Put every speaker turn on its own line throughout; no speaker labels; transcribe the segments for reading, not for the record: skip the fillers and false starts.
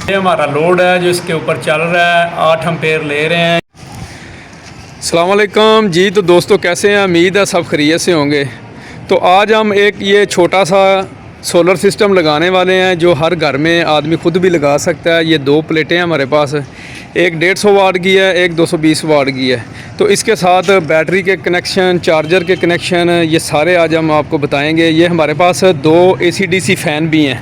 ये हमारा लोड है जो इसके ऊपर चल रहा है, 8 एम्पेयर ले रहे हैं। अस्सलाम वालेकुम जी। तो दोस्तों कैसे हैं, उम्मीद है सब खैरियत से होंगे। तो आज हम एक ये छोटा सा सोलर सिस्टम लगाने वाले हैं जो हर घर में आदमी खुद भी लगा सकता है। ये 2 प्लेटें हैं हमारे पास, एक 150 वाट की है, एक 220 वाट की है। तो इसके साथ बैटरी के कनेक्शन, चार्जर के कनेक्शन, ये सारे आज हम आपको बताएंगे। ये हमारे पास 2 AC/DC फ़ैन भी हैं,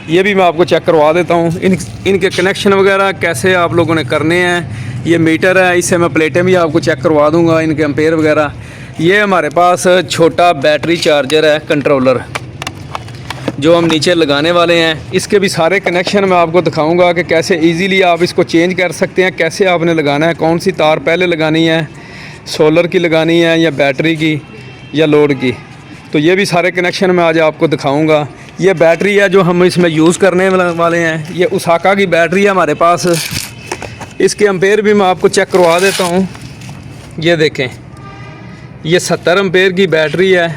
ये भी मैं आपको चेक करवा देता हूँ। इनके कनेक्शन वगैरह कैसे आप लोगों ने करने हैं। ये मीटर है, इससे मैं प्लेटें भी आपको चेक करवा दूँगा, इनके एम्पेयर वगैरह। ये हमारे पास छोटा बैटरी चार्जर है कंट्रोलर जो हम नीचे लगाने वाले हैं। इसके भी सारे कनेक्शन मैं आपको दिखाऊंगा कि कैसे इजीली आप इसको चेंज कर सकते हैं, कैसे आपने लगाना है, कौन सी तार पहले लगानी है, सोलर की लगानी है या बैटरी की या लोड की। तो ये भी सारे कनेक्शन मैं आज आपको दिखाऊंगा। ये बैटरी है जो हम इसमें यूज़ करने वाले हैं, ये उसाका की बैटरी है हमारे पास। इसके एम्पेयर भी मैं आपको चेक करवा देता हूँ। ये देखें, ये 70 एम्पेयर की बैटरी है।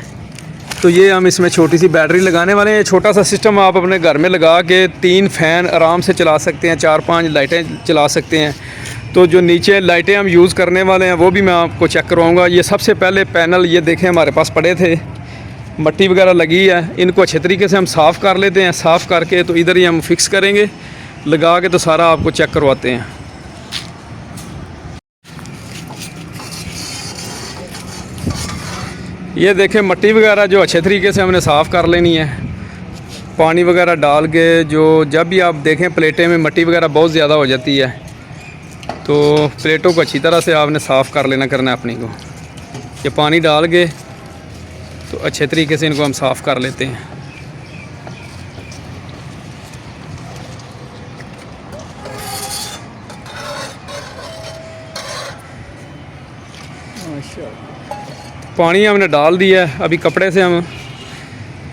तो ये हम इसमें छोटी सी बैटरी लगाने वाले हैं। छोटा सा सिस्टम आप अपने घर में लगा के 3 फ़ैन आराम से चला सकते हैं, 4-5 लाइटें चला सकते हैं। तो जो नीचे लाइटें हम यूज़ करने वाले हैं वो भी मैं आपको चेक करवाऊँगा। ये सबसे पहले पैनल ये देखें हमारे पास पड़े थे, मट्टी वगैरह लगी है, इनको अच्छे तरीके से हम साफ़ कर लेते हैं। साफ़ करके तो इधर ही हम फिक्स करेंगे, लगा के तो सारा आपको चेक करवाते हैं। ये देखें मट्टी वगैरह जो अच्छे तरीके से हमने साफ़ कर लेनी है, पानी वगैरह डाल के। जो जब भी आप देखें प्लेटें में मट्टी वगैरह बहुत ज़्यादा हो जाती है, तो प्लेटों को अच्छी तरह से आपने साफ़ कर लेना करना है अपनी को। ये पानी डाल के तो अच्छे तरीके से इनको हम साफ़ कर लेते हैं। पानी हमने डाल दिया है, अभी कपड़े से हम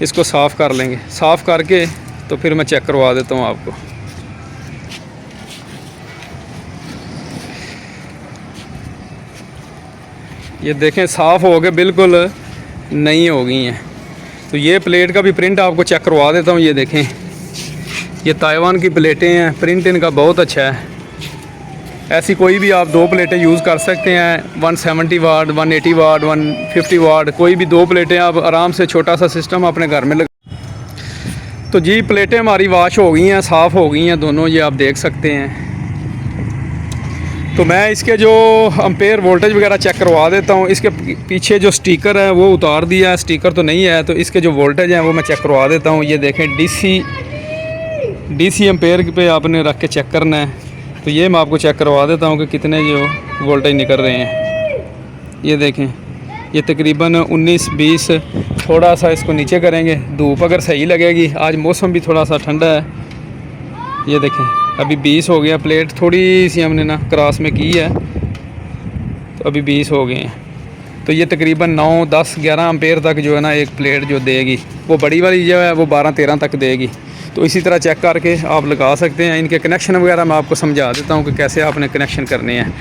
इसको साफ़ कर लेंगे। साफ़ करके तो फिर मैं चेक करवा देता हूँ आपको। ये देखें साफ़ हो गए, बिल्कुल नई हो गई हैं। तो ये प्लेट का भी प्रिंट आपको चेक करवा देता हूँ। ये देखें, ये ताइवान की प्लेटें हैं, प्रिंट इनका बहुत अच्छा है। ऐसी कोई भी आप 2 प्लेटें यूज़ कर सकते हैं, 170 वाट, 180 वाट, 150 वाट, कोई भी 2 प्लेटें आप आराम से छोटा सा सिस्टम अपने घर में लगा। तो जी प्लेटें हमारी वाश हो गई हैं, साफ़ हो गई हैं दोनों, ये आप देख सकते हैं। तो मैं इसके जो एम्पेयर वोल्टेज वगैरह चेक करवा देता हूँ। इसके पीछे जो स्टिकर है वो उतार दिया है, स्टिकर तो नहीं है, तो इसके जो वोल्टेज हैं वो मैं चेक करवा देता हूँ। ये देखें DC एम्पेयर पे आपने रख के चेक करना है। तो ये मैं आपको चेक करवा देता हूँ कि कितने जो वोल्टेज निकल रहे हैं। ये देखें, ये तकरीबन 19-20। थोड़ा सा इसको नीचे करेंगे, धूप अगर सही लगेगी, आज मौसम भी थोड़ा सा ठंडा है। ये देखें अभी 20 हो गया। प्लेट थोड़ी सी हमने ना क्रॉस में की है, तो अभी 20 हो गए हैं। तो ये तकरीबन 9, 10, 11 एम्पेयर तक जो है ना एक प्लेट जो देगी, वो बड़ी वाली जो है वो 12-13 तक देगी। तो इसी तरह चेक करके आप लगा सकते हैं। इनके कनेक्शन वगैरह मैं आपको समझा देता हूँ कि कैसे आपने कनेक्शन करने हैं।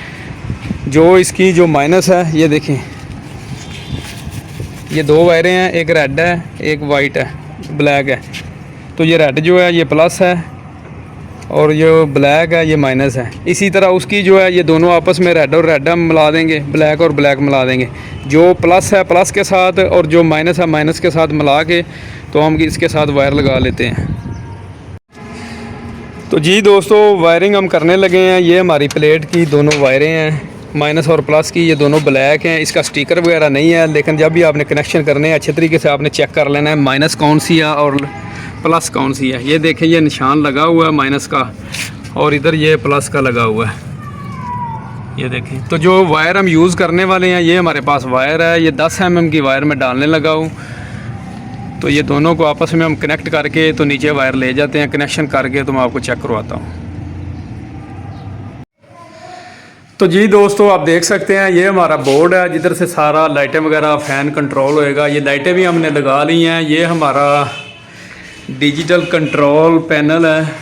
जो इसकी जो माइनस है, ये देखें, ये 2 वायरें हैं, एक रेड है एक वाइट है, ब्लैक है। तो ये रेड जो है ये प्लस है और जो ब्लैक है ये माइनस है। इसी तरह उसकी जो है ये दोनों आपस में रेड और रेड हम मिला देंगे, ब्लैक और ब्लैक मिला देंगे। जो प्लस है प्लस के साथ और जो माइनस है माइनस के साथ मिला के तो हम इसके साथ वायर लगा लेते हैं। तो जी दोस्तों वायरिंग हम करने लगे हैं। ये हमारी प्लेट की दोनों वायरें हैं, माइनस और प्लस की, ये दोनों ब्लैक हैं। इसका स्टिकर वगैरह नहीं है, लेकिन जब भी आपने कनेक्शन करने हैं अच्छे तरीके से आपने चेक कर लेना है माइनस कौन सी है और प्लस कौन सी है। ये देखें, ये निशान लगा हुआ है माइनस का और इधर ये प्लस का लगा हुआ है। ये देखें, तो जो वायर हम यूज़ करने वाले हैं ये हमारे पास वायर है, ये 10 mm की वायर में डालने लगा हूँ। तो ये दोनों को आपस में हम कनेक्ट करके तो नीचे वायर ले जाते हैं, कनेक्शन करके तो मैं आपको चेक करवाता हूँ। तो जी दोस्तों आप देख सकते हैं ये हमारा बोर्ड है जिधर से सारा लाइटें वगैरह फ़ैन कंट्रोल होएगा। ये लाइटें भी हमने लगा ली हैं। ये हमारा डिजिटल कंट्रोल पैनल है,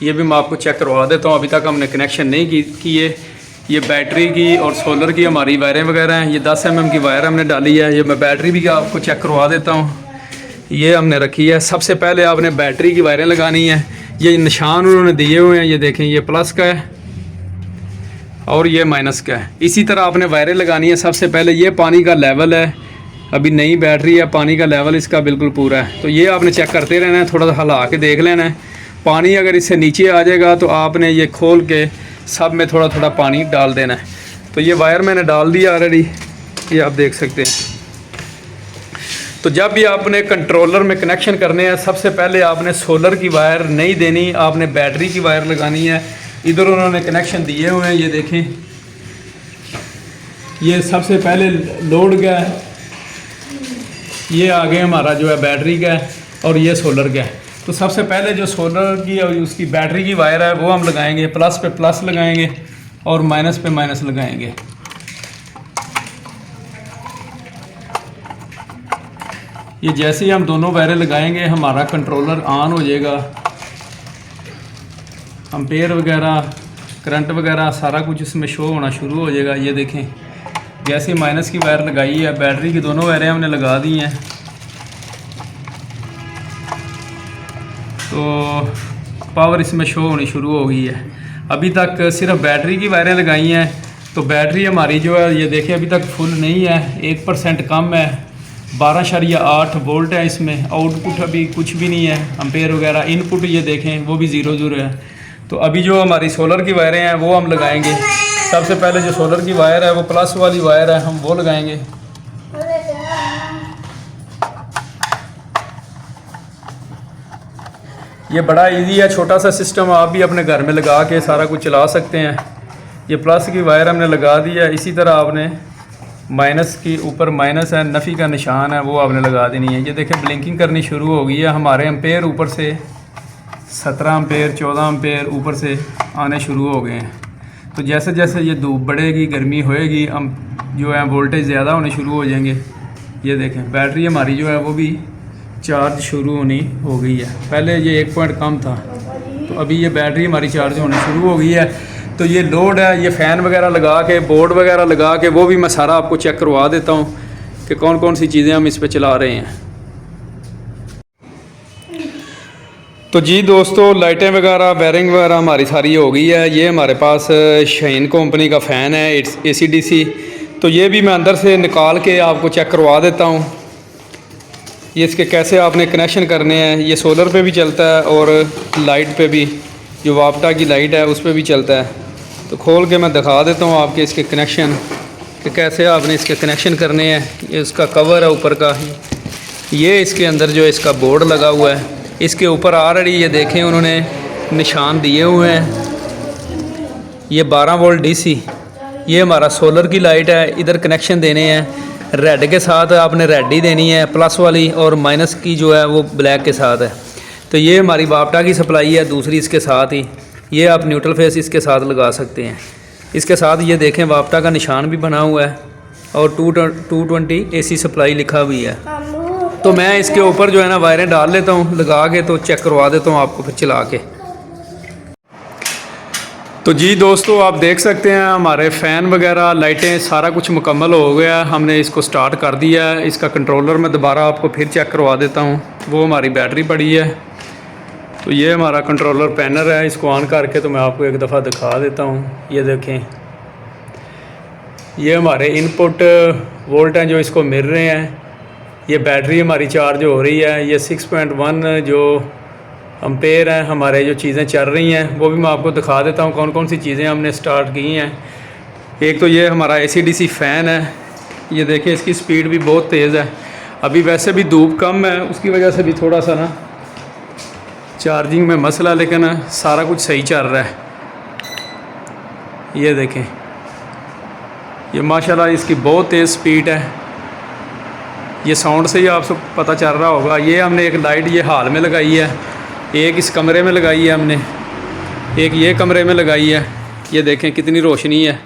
ये भी मैं आपको चेक करवा देता हूँ। अभी तक हमने कनेक्शन नहीं किए। ये बैटरी की और सोलर की हमारी वायरें वगैरह हैं। ये 10 mm की वायर हमने डाली है। ये मैं बैटरी भी आपको चेक करवा देता हूँ। ये हमने रखी है। सबसे पहले आपने बैटरी की वायरें लगानी है। ये निशान उन्होंने दिए हुए हैं, ये देखें, ये प्लस का है और ये माइनस का है। इसी तरह आपने वायरें लगानी है। सबसे पहले ये पानी का लेवल है, अभी नई बैटरी है, पानी का लेवल इसका बिल्कुल पूरा है। तो ये आपने चेक करते रहना है, थोड़ा सा हिला के देख लेना है। पानी अगर इससे नीचे आ जाएगा तो आपने ये खोल के सब में थोड़ा थोड़ा पानी डाल देना है। तो ये वायर मैंने डाल दिया ऑलरेडी, ये आप देख सकते हैं। तो जब भी आपने कंट्रोलर में कनेक्शन करने हैं, सबसे पहले आपने सोलर की वायर नहीं देनी, आपने बैटरी की वायर लगानी है। इधर उन्होंने कनेक्शन दिए हुए हैं, ये देखें, ये सबसे पहले लोड का है, ये आगे हमारा जो है बैटरी का है और ये सोलर का है। तो सबसे पहले जो सोलर की और उसकी बैटरी की वायर है वो हम लगाएंगे, प्लस पे प्लस लगाएंगे और माइनस पे माइनस लगाएंगे। ये जैसे ही हम दोनों वायरें लगाएंगे हमारा कंट्रोलर ऑन हो जाएगा। एम्पेयर वगैरह, करंट वगैरह सारा कुछ इसमें शो होना शुरू हो जाएगा। ये देखें, जैसे माइनस की वायर लगाई है, बैटरी की दोनों वायरें हमने लगा दी हैं, तो पावर इसमें शो होनी शुरू हो गई है। अभी तक सिर्फ बैटरी की वायरें लगाई हैं, तो बैटरी हमारी जो है ये देखें अभी तक फुल नहीं है, 1% कम है, 12.8 वोल्ट है इसमें। आउटपुट अभी कुछ भी नहीं है, एम्पेयर वगैरह। इनपुट ये देखें वो भी 0 है। तो अभी जो हमारी सोलर की वायरें हैं वो हम लगाएंगे। सबसे पहले जो सोलर की वायर है वो प्लस वाली वायर है, हम वो लगाएंगे। ये बड़ा इजी है, छोटा सा सिस्टम, आप भी अपने घर में लगा के सारा कुछ चला सकते हैं। ये प्लस की वायर हमने लगा दी है। इसी तरह आपने माइनस की ऊपर माइनस है, नफ़ी का निशान है, वो आपने लगा देनी है। ये देखें ब्लिंकिंग करनी शुरू हो गई है। हमारे एम्पेयर ऊपर से 17 एम्पेयर 14 एम्पेयर ऊपर से आने शुरू हो गए हैं। तो जैसे जैसे ये धूप बढ़ेगी, गर्मी होएगी, हम जो है वोल्टेज ज़्यादा होने शुरू हो जाएंगे। ये देखें बैटरी हमारी जो है वो भी चार्ज शुरू होनी हो गई है। पहले ये 1 पॉइंट कम था, तो अभी ये बैटरी हमारी चार्ज होनी शुरू हो गई है। तो ये लोड है, ये फ़ैन वगैरह लगा के, बोर्ड वगैरह लगा के, वो भी मैं सारा आपको चेक करवा देता हूँ कि कौन कौन सी चीज़ें हम इस पे चला रहे हैं। तो जी दोस्तों, लाइटें वगैरह, बेरिंग वगैरह हमारी सारी हो गई है। ये हमारे पास शाइन कंपनी का फ़ैन है, इट्स AC/DC। तो ये भी मैं अंदर से निकाल के आपको चेक करवा देता हूँ। ये इसके कैसे आपने कनेक्शन करने हैं। ये सोलर पे भी चलता है और लाइट पे भी, जो वापटा की लाइट है उस पे भी चलता है। तो खोल के मैं दिखा देता हूँ आपके इसके कनेक्शन कि कैसे आपने इसके कनेक्शन करने हैं। ये उसका कवर है ऊपर का, ये इसके अंदर जो इसका बोर्ड लगा हुआ है, इसके ऊपर ऑलरेडी ये देखें उन्होंने निशान दिए हुए हैं। ये 12 वोल्ट DC, ये हमारा सोलर की लाइट है। इधर कनेक्शन देने हैं, रेड के साथ आपने रेड ही देनी है प्लस वाली, और माइनस की जो है वो ब्लैक के साथ है। तो ये हमारी वापटा की सप्लाई है, दूसरी इसके साथ ही। ये आप न्यूट्रल फेस इसके साथ लगा सकते हैं। इसके साथ ये देखें वापटा का निशान भी बना हुआ है और 220 AC सप्लाई लिखा भी है। तो मैं इसके ऊपर जो है ना वायरें डाल लेता हूँ लगा के, तो चेक करवा देता हूँ आपको फिर चला के। तो जी दोस्तों, आप देख सकते हैं हमारे फ़ैन वगैरह, लाइटें, सारा कुछ मुकम्मल हो गया। हमने इसको स्टार्ट कर दिया है। इसका कंट्रोलर मैं दोबारा आपको फिर चेक करवा देता हूँ। वो हमारी बैटरी पड़ी है। तो ये हमारा कंट्रोलर पैनल है, इसको ऑन करके तो मैं आपको एक दफ़ा दिखा देता हूँ। ये देखें, ये हमारे इनपुट वोल्ट हैं जो इसको मिल रहे हैं। ये बैटरी हमारी चार्ज हो रही है। ये 6.1 जो एम्पेयर हैं हमारे, जो चीज़ें चल रही हैं वो भी मैं आपको दिखा देता हूँ कौन कौन सी चीज़ें हमने स्टार्ट की हैं। एक तो ये हमारा AC/DC फ़ैन है। ये देखिए इसकी स्पीड भी बहुत तेज़ है। अभी वैसे भी धूप कम है, उसकी वजह से भी थोड़ा सा ना चार्जिंग में मसला, लेकिन सारा कुछ सही चल रहा है। ये देखें, ये माशाल्लाह इसकी बहुत तेज़ स्पीड है। ये साउंड से ही आपको पता चल रहा होगा। ये हमने एक लाइट ये हाल में लगाई है, एक इस कमरे में लगाई है हमने, एक ये कमरे में लगाई है। ये देखें कितनी रोशनी है।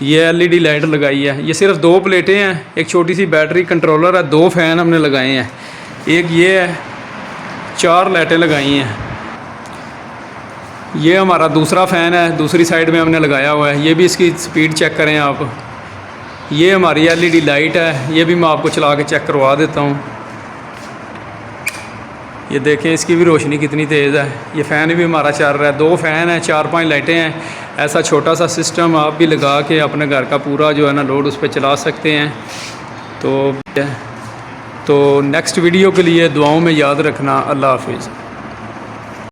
ये LED लाइट लगाई है। ये सिर्फ 2 प्लेटें हैं, एक छोटी सी बैटरी, कंट्रोलर है, 2 फ़ैन हमने लगाए हैं, एक ये है, 4 लाइटें लगाई हैं। ये हमारा दूसरा फ़ैन है, दूसरी साइड में हमने लगाया हुआ है। ये भी इसकी स्पीड चेक करें आप। ये हमारी LED लाइट है, ये भी मैं आपको चला के चेक करवा देता हूँ। ये देखें इसकी भी रोशनी कितनी तेज़ है। ये फ़ैन भी हमारा चल रहा है, 2 फ़ैन हैं, 4-5 लाइटें हैं। ऐसा छोटा सा सिस्टम आप भी लगा के अपने घर का पूरा जो है ना लोड उस पर चला सकते हैं। तो नेक्स्ट वीडियो के लिए दुआओं में याद रखना। अल्लाह हाफिज़।